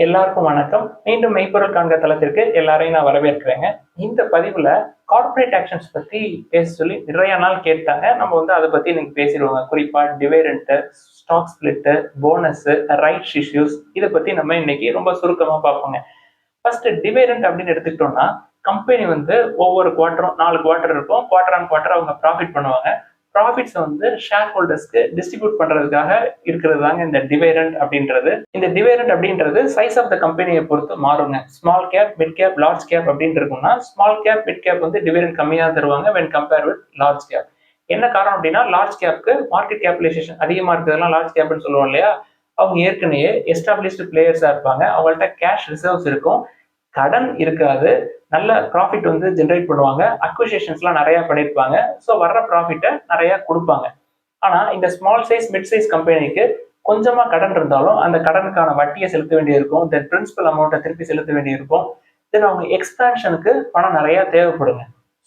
எல்லாருக்கும் வணக்கம். மீண்டும் மெய்ப்பொருள் காண்க தளத்திற்கு எல்லாரையும் நான் வரவேற்கிறேங்க. இந்த பதிவுல கார்ப்பரேட் ஆக்ஷன்ஸ் பத்தி பேச சொல்லி நிறைய நாள் கேட்டாங்க. நம்ம அதை பத்தி இன்னைக்கு பேசிடுவோங்க. குறிப்பா dividend, stock split, bonus, rights issues இதை பத்தி நம்ம இன்னைக்கு ரொம்ப சுருக்கமா பார்ப்போங்க. ஃபர்ஸ்ட் டிவிடெண்ட் அப்படின்னு எடுத்துக்கிட்டோம்னா, கம்பெனி ஒவ்வொரு குவார்ட்டரும் 4 குவார்ட்டர் இருக்கும். குவார்ட்டர் ஆன் குவார்ட்டர் அவங்க ப்ராஃபிட் பண்ணுவாங்க. ப்ராஃபிட்ஸ் ஷேர் ஹோல்டர்ஸ்க்கு டிஸ்ட்ரிபியூட் பண்றதுக்காக இருக்கிறது தாங்க இந்த டிவிடெண்ட் அப்படின்றது. இந்த டிவிடெண்ட் அப்படின்றது சைஸ் ஆஃப் த கம்பெனியை பொறுத்து மாறுங்க. Small cap, mid cap, large cap அப்படின்னு இருக்கும்னா, small cap, mid cap dividend கம்மியா தருவாங்க when compared with large cap. என்ன காரணம் அப்படின்னா, லார்ஜ் கேப்க்கு மார்க்கெட் கேபிடலைசேஷன் அதிகமா இருக்கிறதுலாம் லார்ஜ் கேப்னு சொல்லுவோம் இல்லையா. அவங்க ஏற்கனவே எஸ்டாப்ளிஷ்டு பிளேயர்ஸா இருப்பாங்க. அவங்கள்ட்ட கேஷ் ரிசர்வ்ஸ் இருக்கும், கடன் இருக்காது, நல்ல ப்ராஃபிட் ஜென்ரேட் பண்ணுவாங்க, அக்விசிஷன்ஸ்லாம் நிறைய பண்ணியிருப்பாங்க. ஸோ வர்ற ப்ராஃபிட்டை நிறைய கொடுப்பாங்க. ஆனா இந்த ஸ்மால் சைஸ், மிட் சைஸ் கம்பெனிக்கு கொஞ்சமா கடன் இருந்தாலும் அந்த கடனுக்கான வட்டியை செலுத்த வேண்டியிருக்கும், தென் பிரின்சிபல் அமௌண்ட்டை திருப்பி செலுத்த வேண்டியிருக்கும், தென் அவங்க எக்ஸ்பான்ஷனுக்கு பணம் நிறைய தேவைப்படுங்க.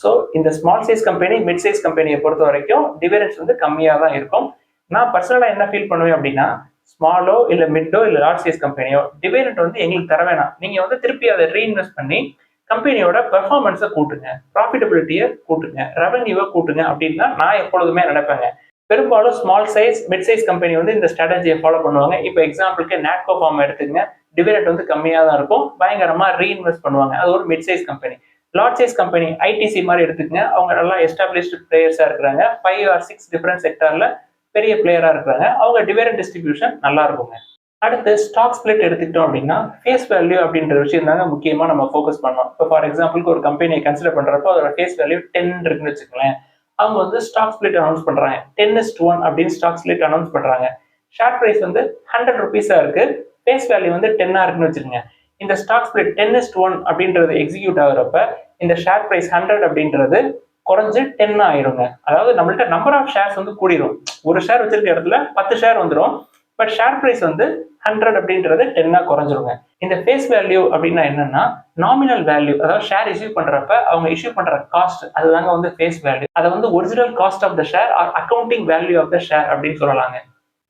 ஸோ இந்த small size company, mid size கம்பெனியை பொறுத்த வரைக்கும் டிவிடெண்ட்ஸ் கம்மியாக தான் இருக்கும். நான் பர்சனலாக என்ன ஃபீல் பண்ணுவேன் அப்படின்னா, ஸ்மாலோ இல்லை மிட்டோ இல்லை லார்ஜ் சைஸ் கம்பெனியோ டிவிடெண்ட் எங்களுக்கு தர வேணாம். நீங்கள் திருப்பி அதை ரீஇன்வெஸ்ட் பண்ணி கம்பெனியோட பெர்ஃபார்மன்ஸை கூட்டுங்க, ப்ராஃபிட்டபிலிட்டியை கூட்டுங்க, ரெவன்யூவை கூட்டுங்க அப்படின்னு தான் நான் எப்பொழுதுமே நினைப்பேங்க. பெரும்பாலும் small size, mid size company இந்த ஸ்ட்ராட்டஜியை ஃபாலோ பண்ணுவாங்க. இப்போ எக்ஸாம்பிளுக்கு நாட்கோ ஃபார்ம் எடுத்துங்க, டிவிடெண்ட் கம்மியாக தான் இருக்கும், பயங்கரமா ரீஇன்வெஸ்ட் பண்ணுவாங்க. அது ஒரு mid size company. Large size company ITC மாதிரி எடுத்துக்கங்க, அவங்க நல்லா எஸ்டாப்ளிஷ்டு பிளேயர்ஸா இருக்கிறாங்க, 5 or 6 டிஃபரெண்ட் செக்டர்ல பெரிய பிளேயரா இருக்கிறாங்க. அவங்க டிவிடெண்ட் டிஸ்ட்ரிபியூஷன் நல்லா இருக்குங்க. அடுத்து ஸ்டாக் ஸ்பிளிட் எடுத்துக்கிட்டோம் அப்படின்னா, ஃபேஸ் வேல்யூ அப்படின்ற விஷயம் தாங்க முக்கியமா நம்ம ஃபோக்கஸ் பண்ணோம். இப்போ ஃபார் எக்ஸாம்பிளுக்கு ஒரு கம்பெனியை கன்சிடர் பண்றப்போ அதோட ஃபேஸ் வேல்யூ 10 இருக்குன்னு வச்சுக்கோங்களேன். அவங்க ஸ்டாக் ஸ்பிளிட் அனௌன்ஸ் பண்றாங்க, 10:1 அப்படின்னு ஸ்டாக் ஸ்பிளிட் அனௌன்ஸ் பண்றாங்க. ஷேர் பிரைஸ் 100 ருபீஸா இருக்கு, ஃபேஸ் வேல்யூ 10 இருக்குன்னு வச்சுக்கோங்க. இந்த ஸ்டாக் ஸ்பிளிட் 10:1 அப்படின்றது எக்ஸிக்யூட் ஆகுறப்ப இந்த ஷேர் பிரைஸ் 100 அப்படின்றது குறைஞ்சு 10 ஆயிருங்க. அதாவது நம்மள்ட்ட நம்பர் ஆஃப் ஷேர்ஸ் கூடிரும். ஒரு ஷேர் வச்சிருக்க இடத்துல 10 ஷேர் வந்துடும். பட் ஷேர் பிரைஸ் 100 அப்படின்றது 10 குறைஞ்சிருங்க. இந்த ஃபேஸ் வேல்யூ அப்படின்னா என்னன்னா, நாமினல் வேல்யூ, அதாவது ஷேர் இஷ்யூ பண்றப்ப அவங்க இஷ்யூ பண்ற காஸ்ட், அதுதாங்க ஃபேஸ் வேல்யூ. அதை original cost of the share or accounting value of the share அப்படின்னு சொல்லலாங்க.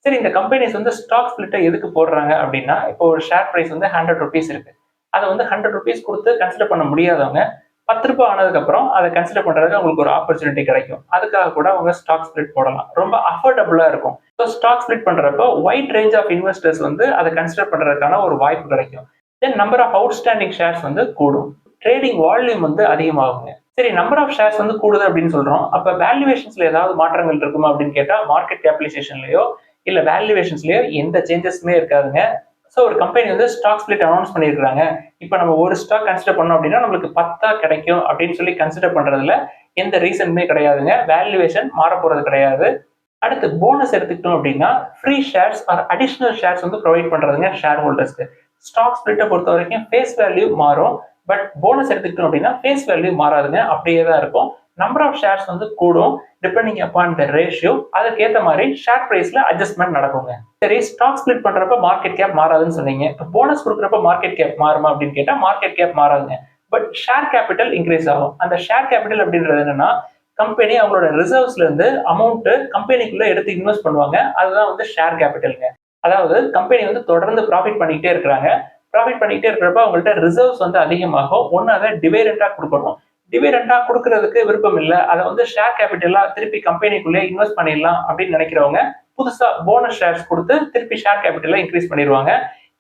சரி, இந்த கம்பெனிஸ் ஸ்டாக் ஸ்பிளிட்டை எதுக்கு போடுறாங்க அப்படின்னா, இப்போ ஒரு ஷேர் பிரைஸ் 100 ருபீஸ் இருக்கு, அதை 100 ருபீஸ் கொடுத்து கன்சிடர் பண்ண முடியாதவங்க 10 ரூபாய் ஆனதுக்கு அப்புறம் அதை கன்சிடர் பண்றதுக்கு உங்களுக்கு ஒரு ஆப்பர்ச்சுனிட்டி கிடைக்கும். அதுக்காக கூட அவங்க ஸ்டாக் ஸ்பிளிட் போடலாம், ரொம்ப அஃபோர்டபுளா இருக்கும். ஸோ ஸ்டாக் ஸ்பிளிட் பண்றப்போ வைட் ரேஞ்ச் ஆஃப் இன்வெஸ்டர்ஸ் அதை கன்சிடர் பண்றதுக்கான ஒரு வாய்ப்பு கிடைக்கும். Then number of outstanding shares கூடும், ட்ரேடிங் வால்யூம் அதிகமாகுங்க. சரி, நம்பர் ஆஃப் ஷேர்ஸ் கூடுது அப்படின்னு சொல்றோம். அப்ப வேல்யூவேஷன்ஸ்ல ஏதாவது மாற்றங்கள் இருக்குமா அப்படின்னு கேட்டா, மார்க்கெட் கேபிடலைசேஷன்லயோ இல்ல வேல்யூவேஷன்ஸ்லயோ எந்த சேஞ்சஸுமே இருக்காதுங்க. ஸோ ஒரு கம்பெனி ஸ்டாக் ஸ்பிளிட் அனௌன்ஸ் பண்ணியிருக்காங்க, இப்போ நம்ம ஒரு ஸ்டாக் கன்சிடர் பண்ணோம் அப்படின்னா நம்மளுக்கு 10 கிடைக்கும் அப்படின்னு சொல்லி கன்சிடர் பண்றதுல எந்த ரீசனுமே கிடையாதுங்க. வேல்யூவேஷன் மாற போறது கிடையாது. அடுத்து போனஸ் எடுத்துக்கிட்டோம் அப்படின்னா, free shares or additional shares provide பண்றதுங்க ஷேர் ஹோல்டர்ஸ்க்கு. ஸ்டாக் ஸ்பிளிட்டை பொறுத்த வரைக்கும் ஃபேஸ் வேல்யூ மாறும், பட் போனஸ் எடுத்துக்கிட்டோம் அப்படின்னா ஃபேஸ் வேல்யூ மாறாதுங்க, அப்படியே தான் இருக்கும். நம்பர் ஆஃப் ஷேர்ஸ் கூடும், டிபெண்டிங் அப்பான் த ரேஷியோ. அதுக்கேற்ற மாதிரி ஷேர் பிரைஸ்ல அட்ஜஸ்ட்மெண்ட் நடக்குங்க. சரி, ஸ்டாக் ஸ்பிளிட் பண்றப்ப மார்க்கெட் கேப் மாறாதுன்னு சொன்னீங்க. இப்போ போனஸ் கொடுக்குறப்ப மார்க்கெட் கேப் மாறுமா அப்படின்னு கேட்டா, மார்க்கெட் கேப் மாறாதுங்க, பட் ஷேர் கேபிட்டல் இன்க்ரீஸ் ஆகும். அந்த ஷேர் கேபிட்டல் அப்படின்றது என்னன்னா, கம்பெனி அவங்களோட ரிசர்வ்ஸ்ல இருந்து அமௌண்ட் கம்பெனிக்குள்ள எடுத்து இன்வெஸ்ட் பண்ணுவாங்க, அதுதான் ஷேர் கேபிட்டலுங்க. அதாவது கம்பெனி தொடர்ந்து ப்ராஃபிட் பண்ணிக்கிட்டே இருக்கிறாங்க. ப்ராஃபிட் பண்ணிக்கிட்டே இருக்கிறப்ப அவங்கள்ட்ட ரிசர்வ்ஸ் அதிகமாகும். ஒன்னு அதை டிவிடெண்டா கொடுக்கணும். டிவிடெண்டா கொடுக்கறதுக்கு விருப்பம் இல்லை, அதை ஷேர் கேபிட்டலா திருப்பி கம்பெனிக்குள்ளே இன்வெஸ்ட் பண்ணிடலாம் அப்படின்னு நினைக்கிறவங்க புதுசா போனஸ் ஷேர்ஸ் கொடுத்து திருப்பி ஷேர் கேபிட்டலை இன்க்ரீஸ் பண்ணிடுவாங்க.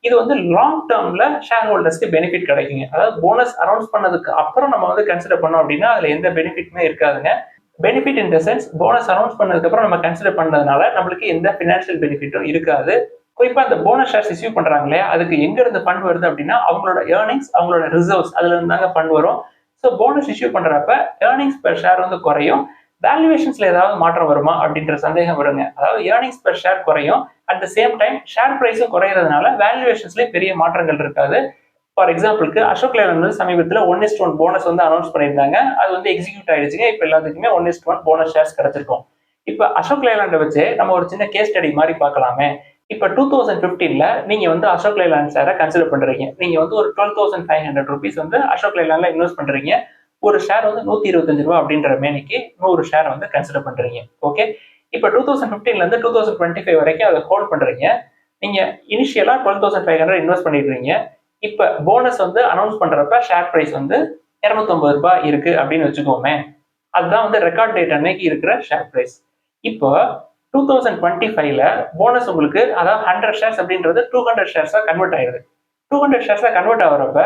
இது லாங் டேர்ம்ல ஷேர் ஹோல்டர்ஸ்க்கு பெனிஃபிட் கிடைக்குங்க. அதாவது போனஸ் அனௌன்ஸ் பண்ணதுக்கு அப்புறம் நம்ம கன்சிடர் பண்ணோம் அப்படின்னா அதுல எந்த பெனிஃபிட்டுமே இருக்காதுங்க. Benefit in the sense, bonus announce பண்ணதுக்கு அப்புறம் நம்ம கன்சிடர் பண்ணதுனால நம்மளுக்கு எந்த பினான்சியல் பெனிஃபிட்டும் இருக்காது. குறிப்பா இந்த போனஸ் ஷேர்ஸ் இஷ்யூ பண்றாங்களே, அதுக்கு எங்க இருந்து ஃபண்ட் வருது அப்படின்னா, அவங்களோட ஏர்னிங்ஸ், அவங்களோட ரிசர்வ்ஸ், அதுல இருந்தாங்க ஃபண்ட் வரும். ஸோ போனஸ் இஷ்யூ பண்றப்ப ஏர்னிங்ஸ் பெர் ஷேர் குறையும். வேல்யூவேஷன்ஸ்ல ஏதாவது மாற்றம் வருமா அப்படின்ற சந்தேகம் வருங்க. அதாவது ஏர்னிங்ஸ் பெர் ஷேர் குறையும், at the same time share பிரைஸும் குறையிறதுனால வேல்யூவேஷன்ஸ்லேயே பெரிய மாற்றங்கள் இருக்காது. ஃபார் எக்ஸாம்பிளுக்கு அசோக் லேலண்ட் சமீபத்தில் 1:1 போனஸ் அனௌன்ஸ் பண்ணியிருந்தாங்க. அது எக்ஸிக்யூட் ஆயிடுச்சுங்க. இப்போ எல்லாத்துக்குமே 1:1 போனஸ் ஷேர்ஸ் கிடைச்சிருக்கும். இப்போ அசோக் லேலண்டை வச்சு நம்ம ஒரு சின்ன கேஸ் ஸ்டடி மாதிரி பார்க்கலாமே. இப்போ 2015ல நீங்க அசோக் லேலண்ட் ஷேரை கன்சிடர் பண்றீங்க. நீங்க ஒரு 12,500 ருபீஸ் அசோக் லேலண்ட்ல இன்வெஸ்ட் பண்றீங்க. ஒரு ஷேர் 125 ரூபாய் அப்படின்ற மேனிக்கு 100 ஷேர் கன்சிடர் பண்றீங்க. ஓகே, இப்போ 2015ல இருந்து 2025 வரைக்கும் அதை ஹோல்ட் பண்றீங்க. நீங்க இனிஷியலா 12,500 இன்வெஸ்ட் பண்ணிருக்கீங்க. இப்ப போனஸ் வந்து அனௌன்ஸ் பண்றப்ப ஷேர் பிரைஸ் வந்து 250 ரூபாய் இருக்கு அப்படின்னு வச்சுக்கோமே. அதுதான் வந்து ரெக்கார்ட் டேட் அன்னைக்கு இருக்கிற ஷேர் பிரைஸ். இப்போ 2025ல போனஸ் உங்களுக்கு அதாவது 100 ஷேர்ஸ் அப்படின்றது 200 ஷேர்ஸா கன்வெர்ட் ஆயிருது. 200 ஷேர்ஸா கன்வெர்ட் ஆகிறப்ப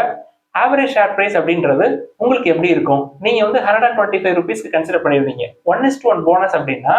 ஆவரேஜ் ஷேர் பிரைஸ் அப்படின்றது உங்களுக்கு எப்படி இருக்கும்? நீங்க வந்து 125 ருபீஸ்க்கு கன்சிடர் பண்ணிருந்தீங்க. 1:1 போனஸ் அப்படின்னா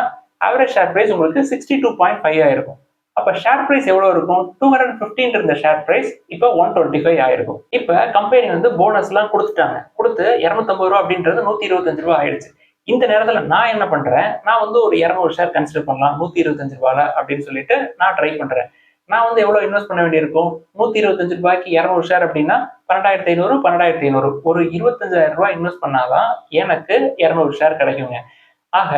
ஆவரேஜ் ஷேர் பிரைஸ் உங்களுக்கு 62.5 ஆயிருக்கும். அப்ப ஷேர் பிரைஸ் எவ்வளவு இருக்கும்? 215 இருந்த ஷேர் பிரைஸ் இப்ப 125 ஆயிருக்கும். இப்ப கம்பெனி வந்து போனஸ் எல்லாம் கொடுத்துட்டாங்க. கொடுத்து 250 ரூபாய் அப்படின்றது 125 ரூபாய் ஆயிடுச்சு. இந்த நேரத்துல நான் என்ன பண்றேன்? நான் வந்து ஒரு 200 ஷேர் கன்சிடர் பண்ணலாம் 125 ரூபாயில அப்படின்னு சொல்லிட்டு நான் ட்ரை பண்றேன். நான் வந்து எவ்வளவு இன்வெஸ்ட் பண்ண வேண்டியிருக்கும்? 125 ரூபாய்க்கு 200 ஷேர் அப்படின்னா 12,500 12,500 ஒரு 25,000 ரூபாய் இன்வெஸ்ட் பண்ணாதான் எனக்கு 200 ஷேர் கிடைக்குங்க. ஆக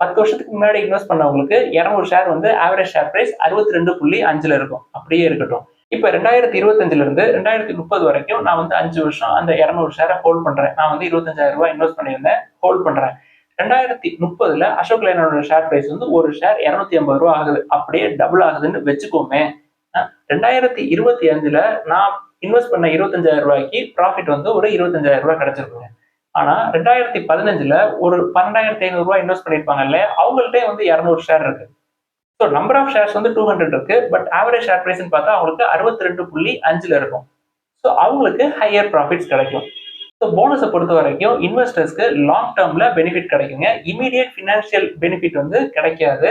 10 வருஷத்துக்கு முன்னாடி இன்வெஸ்ட் பண்ணவங்களுக்கு 200 ஷேர் வந்து ஆவரேஜ் ஷேர் பிரைஸ் 62.5 இருக்கும். அப்படியே இருக்கட்டும். இப்ப 2025ல இருந்து 2030 வரைக்கும் நான் வந்து 5 வருஷம் அந்த 200 ஷேரை ஹோல்ட் பண்றேன். நான் வந்து 25,000 ரூபாய் இன்வெஸ்ட் பண்ணியிருந்தேன், ஹோல்ட் பண்றேன். 2030ல அசோக் லேலண்டோட ஷேர் பிரைஸ் வந்து ஒரு ஷேர் 250 ரூபாய் ஆகுது. அப்படியே டபுள் ஆகுதுன்னு வச்சுக்கோமே. 2025ல நான் இன்வெஸ்ட் பண்ண 25,000 ரூபாய்க்கு ப்ராஃபிட் வந்து ஒரு 25,000 ரூபாய் கிடைச்சிருக்குங்க. ஆனா 2015ல ஒரு 12,500 ரூபாய் இன்வெஸ்ட் பண்ணிருப்பாங்க இல்லையா, அவங்கள்ட்டே வந்து 200 ஷேர் இருக்கு. ஸோ நம்பர் ஆஃப் ஷேர்ஸ் வந்து 200 இருக்கு. பட் ஆவரேஜ் ஷேர் பிரைஸ் பார்த்தா அவங்களுக்கு 62.5 இருக்கும். ஸோ அவங்களுக்கு ஹையர் ப்ராஃபிட்ஸ் கிடைக்கும். ஸோ போனஸை பொறுத்த வரைக்கும் இன்வெஸ்டர்ஸ்க்கு லாங் டேர்ம்ல பெனிஃபிட் கிடைக்குங்க. இமீடியட் ஃபினான்ஷியல் பெனிஃபிட் வந்து கிடைக்காது.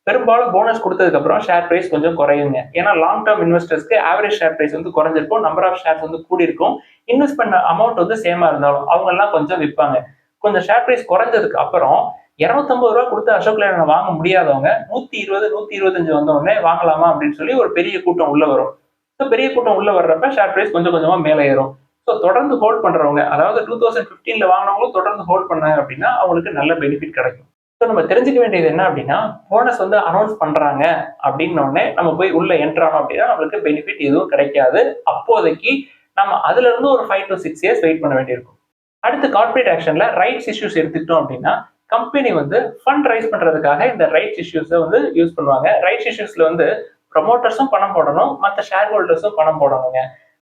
பெரும்பாலும் போனஸ் கொடுத்ததுக்கு அப்புறம் ஷேர் பிரைஸ் கொஞ்சம் குறையுங்க. ஏன்னா லாங் டேர்ம் இன்வெஸ்டர்ஸ்க்கு ஆவரேஜ் ஷேர் பிரைஸ் வந்து குறைஞ்சிருக்கும், நம்பர் ஆஃப் ஷேர்ஸ் வந்து கூடியிருக்கும். இன்வெஸ்ட் பண்ண அமௌண்ட் வந்து சேமா இருந்தாலும் அவங்க எல்லாம் கொஞ்சம் விற்பாங்க. கொஞ்சம் ஷேர் பிரைஸ் குறைஞ்சதுக்கு அப்புறம் 250 ரூபாய் கொடுத்து அசோக் லேலண்ட் வாங்க முடியாதவங்க 120 125 வந்தவொடனே வாங்கலாமா அப்படின்னு சொல்லி ஒரு பெரிய கூட்டம் உள்ள வரும். ஸோ பெரிய கூட்டம் உள்ள வர்றப்ப ஷேர் பிரைஸ் கொஞ்சம் கொஞ்சமா மேலே ஏறும். ஸோ தொடர்ந்து ஹோல்ட் பண்றவங்க, அதாவது 2015ல வாங்கினவங்களும் தொடர்ந்து ஹோல்ட் பண்ணாங்க அப்படின்னா அவங்களுக்கு நல்ல பெனிஃபிட் கிடைக்கும். ஸோ நம்ம தெரிஞ்சுக்க வேண்டியது என்ன அப்படின்னா, போனஸ் வந்து அனௌன்ஸ் பண்றாங்க அப்படின்னோடனே நம்ம போய் உள்ள என்ட்ரு ஆனோம் அப்படின்னா நம்மளுக்கு பெனிஃபிட் எதுவும் கிடைக்காது. அப்போதைக்கு நம்ம அதுல இருந்து ஒரு 5 to 6 இயர்ஸ் வெயிட் பண்ண வேண்டியிருக்கும். அடுத்து கார்பரேட் ஆக்ஷன்ல ரைட்ஸ் இஷ்யூஸ் எடுத்துக்கிட்டோம் அப்படின்னா, கம்பெனி வந்து ஃபண்ட் ரைஸ் பண்றதுக்காக இந்த ரைட்ஸ் இஷ்யூஸை வந்து யூஸ் பண்ணுவாங்க. ரைட்ஸ் இஷ்யூஸ்ல வந்து ப்ரொமோட்டர்ஸும் பணம் போடணும், மற்ற ஷேர் ஹோல்டர்ஸும் பணம் போடணுங்க.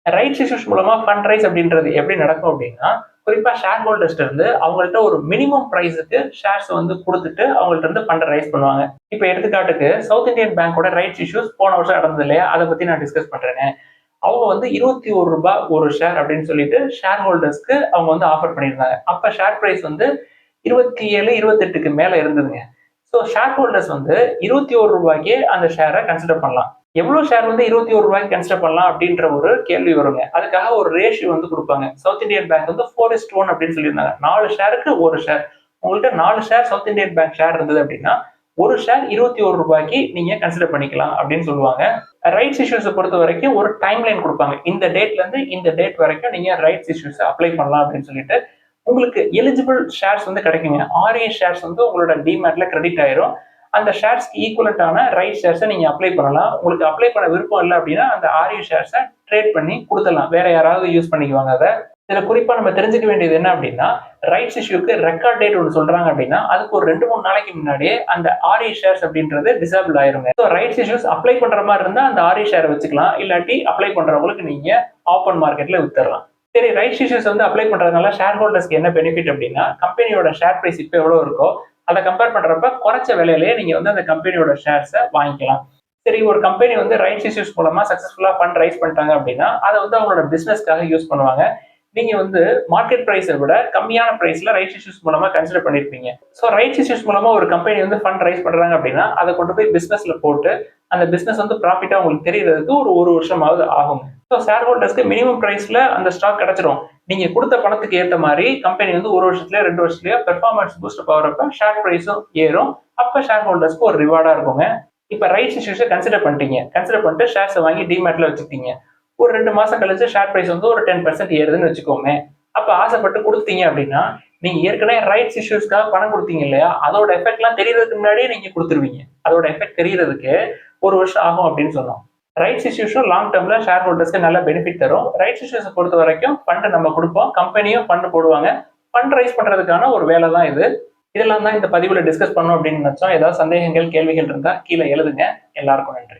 ரைட்ஸ் இஷ்யூஸ் மூலமா ஃபண்ட் ரைஸ் அப்படின்றது எப்படி நடக்கும் அப்படின்னா, குறிப்பா ஷேர் ஹோல்டர்ஸ்ல இருந்து அவங்கள்ட்ட ஒரு மினிமம் பிரைஸுக்கு ஷேர்ஸ் வந்து கொடுத்துட்டு அவங்கள்ட்ட இருந்து ஃபண்ட் ரைஸ் பண்ணுவாங்க. இப்போ எடுத்துக்காட்டுக்கு சவுத் இந்தியன் பேங்கோட ரைட்ஸ் இஷ்யூஸ் போன வருஷம் நடந்தது இல்லையா, அதை பத்தி நான் டிஸ்கஸ் பண்றேங்க. அவங்க வந்து 21 ரூபாய் ஒரு ஷேர் அப்படின்னு சொல்லிட்டு ஷேர் ஹோல்டர்ஸ்க்கு அவங்க வந்து ஆஃபர் பண்ணியிருந்தாங்க. அப்ப ஷேர் பிரைஸ் வந்து 27 28க்கு மேல இருந்ததுங்க. ஸோ ஷேர் ஹோல்டர்ஸ் வந்து 21 ரூபாய்க்கே அந்த ஷேரை கன்சிடர் பண்ணலாம். எவ்வளவு ஷேர் வந்து 21 ரூபாய்க்கு கன்சிடர் பண்ணலாம் அப்படின்ற ஒரு கேள்வி வருங்க. அதுக்காக ஒரு ரேஷியோ வந்து கொடுப்பாங்க. சவுத் இந்தியன் பேங்க் வந்து 4:1 அப்படின்னு சொல்லியிருந்தாங்க. 4 ஷேருக்கு ஒரு ஷேர். உங்கள்கிட்ட 4 share south Indian bank share இருந்தது அப்படின்னா ஒரு ஷேர் 21 ரூபாய்க்கு நீங்க கன்சிடர் பண்ணிக்கலாம் அப்படின்னு சொல்லுவாங்க. ரைட்ஸ் இஷ்யூஸை பொறுத்த வரைக்கும் ஒரு டைம் லைன் கொடுப்பாங்க. இந்த டேட்ல இருந்து இந்த டேட் வரைக்கும் நீங்க ரைட்ஸ் இஷ்யூஸ் அப்ளை பண்ணலாம் அப்படின்னு சொல்லிட்டு உங்களுக்கு எலிஜிபிள் ஷேர்ஸ் வந்து கிடைக்குங்க. RE ஷேர்ஸ் வந்து உங்களோட டிமேட்ல கிரெடிட் ஆயிரும். அந்த ஷேர்ஸ்க்கு ஈக்குவலண்டான ரைட் ஷேர்ஸை நீங்க அப்ளை பண்ணலாம். உங்களுக்கு அப்ளை பண்ண விருப்பம் இல்லை அப்படின்னா அந்த RE ஷேர்ஸை ட்ரேட் பண்ணி கொடுத்துடலாம். வேற யாராவது யூஸ் பண்ணிக்குவாங்க அதை. இதுல குறிப்பா நம்ம தெரிஞ்சுக்க வேண்டியது என்ன அப்படின்னா, ரைட்ஸ் இஷ்யூக்கு ரெக்கார்ட் டேட் ஒன்று சொல்றாங்க அப்படின்னா அதுக்கு ஒரு 2-3 நாளைக்கு முன்னாடியே அந்த RE ஷேர்ஸ் அப்படின்றது டிசேபிள் ஆயிருங்க. ஸோ ரைட்ஸ் இஷ்யூஸ் அப்ளை பண்ற மாதிரி இருந்தா அந்த RE ஷேர் வச்சுக்கலாம். இல்லாட்டி அப்ளை பண்றவங்களுக்கு நீங்க ஓப்பன் மார்க்கெட்ல வித்துடலாம். சரி, ரைட்ஸ் இஷ்யூஸ் வந்து அப்ளை பண்றதுனால ஷேர் ஹோல்டர்ஸ்க்கு என்ன பெனிஃபிட் அப்படின்னா, கம்பெனியோட ஷேர் பிரைஸ் இப்போ எவ்வளவு இருக்கோ அதை கம்பேர் பண்றப்ப குறைச்ச விலையிலேயே நீங்க வந்து அந்த கம்பெனியோட ஷேர்ஸை வாங்கிக்கலாம். சரி, ஒரு கம்பெனி வந்து ரைட்ஸ் இஷ்யூஸ் மூலமா சக்சஸ்ஃபுல்லா ஃபண்ட் ரைஸ் பண்ணிட்டாங்க அப்படின்னா அதை வந்து அவங்களோட பிசினஸ்க்காக யூஸ் பண்ணுவாங்க. நீங்க வந்து மார்க்கெட் பிரைஸை விட கம்மியான பிரைஸ்ல ரைட்ஸ் இஷ்யூஸ் மூலமா கன்சிடர் பண்ணிருப்பீங்க. ஸோ ரைட்ஸ் இஷ்யூஸ் மூலமா ஒரு கம்பெனி வந்து ஃபண்ட் ரைஸ் பண்றாங்க அப்படின்னா அதை கொண்டு போய் பிசினஸ்ல போட்டு அந்த பிசினஸ் வந்து ப்ராஃபிட்டா உங்களுக்கு தெரியறதுக்கு ஒரு வருஷமாவது ஆகும். ஸோ ஷேர் ஹோல்டர்ஸ்க்கு மினிமம் பிரைஸ்ல அந்த ஸ்டாக் கிடைச்சிடும். நீங்க கொடுத்த பணத்துக்கு ஏற்ற மாதிரி கம்பெனி வந்து 1 வருஷத்துலயோ 2 வருஷத்துலயோ பெர்ஃபார்மன்ஸ் பூஸ்ட் ஆகிறப்ப ஷேர் பிரைஸும் ஏறும். அப்ப ஷேர் ஹோல்டர்ஸ்க்கு ஒரு ரிவார்டா இருக்குங்க. இப்ப ரைட்ஸ் இஷ்யூஸை கன்சிடர் பண்ணிட்டு ஷேர்ஸை வாங்கி டிமேட்ல வச்சுக்கிட்டீங்க. ஒரு 2 மாசம் கழிச்சு ஷேர் பிரைஸ் வந்து ஒரு 10% ஏறுதுன்னு வச்சுக்கோங்க. அப்ப ஆசைப்பட்டு கொடுத்தீங்க அப்படின்னா நீங்க ஏற்கனவே ரைட்ஸ் இஷ்யூஸ்க்காக பணம் கொடுத்தீங்க இல்லையா, அதோட எஃபெக்ட் எல்லாம் தெரியறதுக்கு முன்னாடியே நீங்க கொடுத்துருவீங்க. அதோட எஃபெக்ட் தெரியறதுக்கு 1 வருஷம் ஆகும் அப்படின்னு சொன்னோம். ரைட்ஸ் இஷ்யூஸும் லாங் டேர்ம்ல ஷேர் ஹோல்டர்ஸ்க்கு நல்ல பெனிஃபிட் தரும். ரைட்ஸ் இஷ்யூஸை பொறுத்த வரைக்கும் ஃபண்ட் நம்ம கொடுப்போம், கம்பெனியும் ஃபண்ட் போடுவாங்க. ஃபண்ட் ரைஸ் பண்றதுக்கான ஒரு வேலை தான் இது. இதெல்லாம் தான் இந்த பதிவுல டிஸ்கஸ் பண்ணோம் அப்படின்னு நினைச்சோம். ஏதாவது சந்தேகங்கள் கேள்விகள் இருந்தா கீழே எழுதுங்க. எல்லாருக்கும் நன்றி.